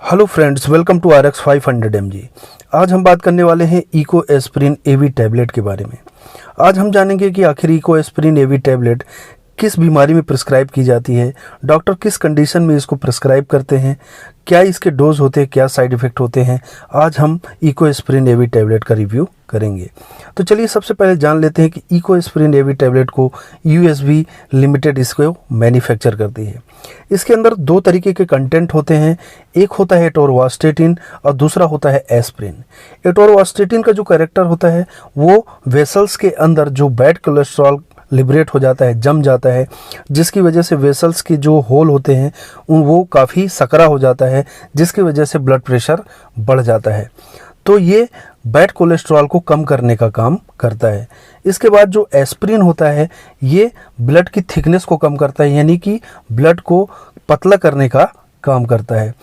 Hello friends, welcome to RX 500 mg। आज हम बात करने वाले हैं इको एस्प्रिन AV टैबलेट के बारे में। आज हम जानेंगे कि आखिर इको एस्प्रिन AV टैबलेट किस बीमारी में प्रिस्क्राइब की जाती है, डॉक्टर किस कंडीशन में इसको प्रिस्क्राइब करते हैं, क्या इसके डोज होते हैं, क्या साइड इफ़ेक्ट होते हैं। आज हम इको एस्प्रिन AV टैबलेट का रिव्यू करेंगे। तो चलिए सबसे पहले जान लेते हैं कि इको एस्प्रिन AV टैबलेट को USB लिमिटेड इसको मैन्युफैक्चर करती है। इसके अंदर दो तरीके के कंटेंट होते हैं, एक होता है एटोरवास्टेटिन और दूसरा होता है एस्प्रिन। एटोरवास्टेटिन का जो कैरेक्टर होता है वो वेसल्स के अंदर जो बैड कोलेस्ट्रॉल लिबरेट हो जाता है, जम जाता है, जिसकी वजह से वेसल्स के जो होल होते हैं वो काफ़ी सकरा हो जाता है, जिसकी वजह से ब्लड प्रेशर बढ़ जाता है। तो ये बैड कोलेस्ट्रॉल को कम करने का काम करता है। इसके बाद जो एस्प्रिन होता है ये ब्लड की थिकनेस को कम करता है, यानी कि ब्लड को पतला करने का काम करता है।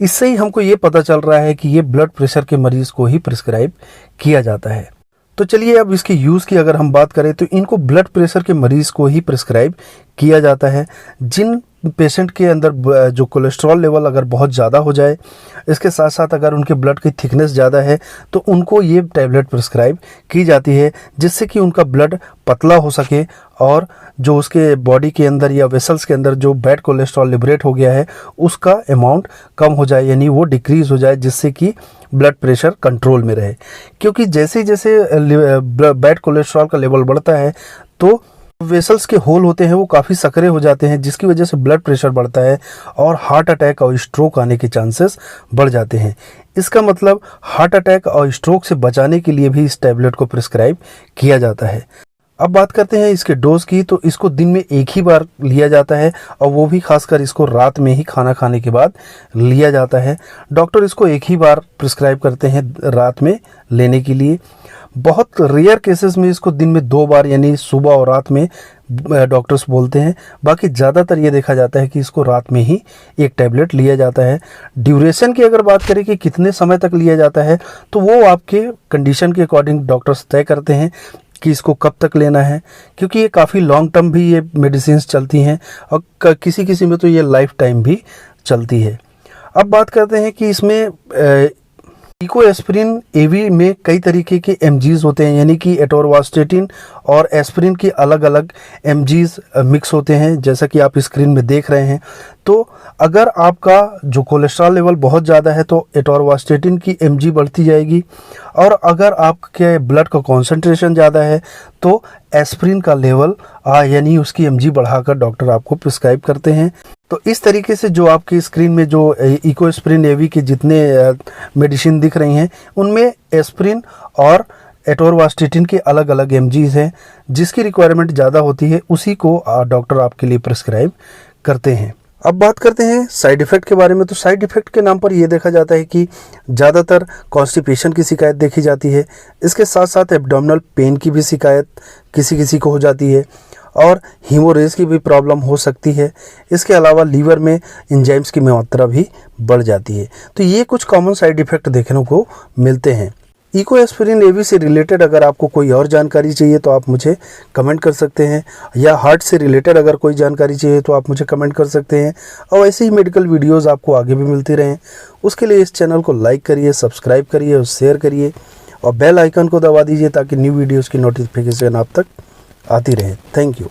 इससे ही हमको ये पता चल रहा है कि ये ब्लड प्रेशर के मरीज़ को ही प्रिस्क्राइब किया जाता है। तो चलिए अब इसके यूज़ की अगर हम बात करें तो इनको ब्लड प्रेशर के मरीज़ को ही प्रिस्क्राइब किया जाता है। जिन पेशेंट के अंदर जो कोलेस्ट्रॉल लेवल अगर बहुत ज़्यादा हो जाए, इसके साथ साथ अगर उनके ब्लड की थिकनेस ज़्यादा है तो उनको ये टैबलेट प्रिस्क्राइब की जाती है, जिससे कि उनका ब्लड पतला हो सके और जो उसके बॉडी के अंदर या वेसल्स के अंदर जो बैड कोलेस्ट्रॉल लिबरेट हो गया है उसका अमाउंट कम हो जाए, यानी वो डिक्रीज़ हो जाए, जिससे कि ब्लड प्रेशर कंट्रोल में रहे। क्योंकि जैसे जैसे बैड कोलेस्ट्रॉल का लेवल बढ़ता है तो वेसल्स के होल होते हैं वो काफ़ी सकरे हो जाते हैं, जिसकी वजह से ब्लड प्रेशर बढ़ता है और हार्ट अटैक और स्ट्रोक आने के चांसेस बढ़ जाते हैं। इसका मतलब हार्ट अटैक और स्ट्रोक से बचाने के लिए भी इस टैबलेट को प्रिस्क्राइब किया जाता है। अब बात करते हैं इसके डोज की। तो इसको दिन में एक ही बार लिया जाता है और वो भी खासकर इसको रात में ही खाना खाने के बाद लिया जाता है। डॉक्टर इसको एक ही बार प्रिस्क्राइब करते हैं रात में लेने के लिए। बहुत रेयर केसेस में इसको दिन में 2 बार यानी सुबह और रात में डॉक्टर्स बोलते हैं। बाकी ज़्यादातर ये देखा जाता है कि इसको रात में ही एक टैबलेट लिया जाता है। ड्यूरेशन की अगर बात करें कि कितने समय तक लिया जाता है तो वो आपके कंडीशन के अकॉर्डिंग डॉक्टर्स तय करते हैं कि इसको कब तक लेना है, क्योंकि ये काफ़ी लॉन्ग टर्म भी ये मेडिसिन चलती हैं और किसी किसी में तो ये लाइफ टाइम भी चलती है। अब बात करते हैं कि इसमें इको एस्प्रिन AV में कई तरीके के MGs होते हैं, यानी कि एटोरवास्टेटिन और एस्प्रिन की अलग अलग MGs मिक्स होते हैं, जैसा कि आप स्क्रीन में देख रहे हैं। तो अगर आपका जो कोलेस्ट्रॉल लेवल बहुत ज़्यादा है तो एटोरवास्टेटिन की MG बढ़ती जाएगी, और अगर आपके ब्लड का कॉन्सेंट्रेशन ज़्यादा है तो एस्प्रिन का लेवल यानी उसकी MG बढ़ाकर डॉक्टर आपको प्रिस्क्राइब करते हैं। तो इस तरीके से जो आपकी स्क्रीन में जो इको एस्प्रिन AV के जितने मेडिसिन दिख रही हैं उनमें एस्प्रिन और एटोरवास्टेटिन के अलग अलग MGs हैं, जिसकी रिक्वायरमेंट ज़्यादा होती है उसी को डॉक्टर आपके लिए प्रिस्क्राइब करते हैं। अब बात करते हैं साइड इफ़ेक्ट के बारे में। तो साइड इफ़ेक्ट के नाम पर ये देखा जाता है कि ज़्यादातर कॉन्स्टिपेशन की शिकायत देखी जाती है। इसके साथ साथ एब्डोमिनल पेन की भी शिकायत किसी किसी को हो जाती है और हीमोरेज की भी प्रॉब्लम हो सकती है। इसके अलावा लीवर में एंजाइम्स की मात्रा भी बढ़ जाती है। तो ये कुछ कॉमन साइड इफ़ेक्ट देखने को मिलते हैं। इको एस्प्रिन AV से रिलेटेड अगर आपको कोई और जानकारी चाहिए तो आप मुझे कमेंट कर सकते हैं, या हार्ट से रिलेटेड अगर कोई जानकारी चाहिए तो आप मुझे कमेंट कर सकते हैं। और ऐसे ही मेडिकल वीडियोस आपको आगे भी मिलती रहें, उसके लिए इस चैनल को लाइक करिए, सब्सक्राइब करिए और शेयर करिए, और बेल आइकन को दबा दीजिए ताकि न्यू वीडियोज़ की नोटिफिकेशन आप तक आती रहे। Thank you.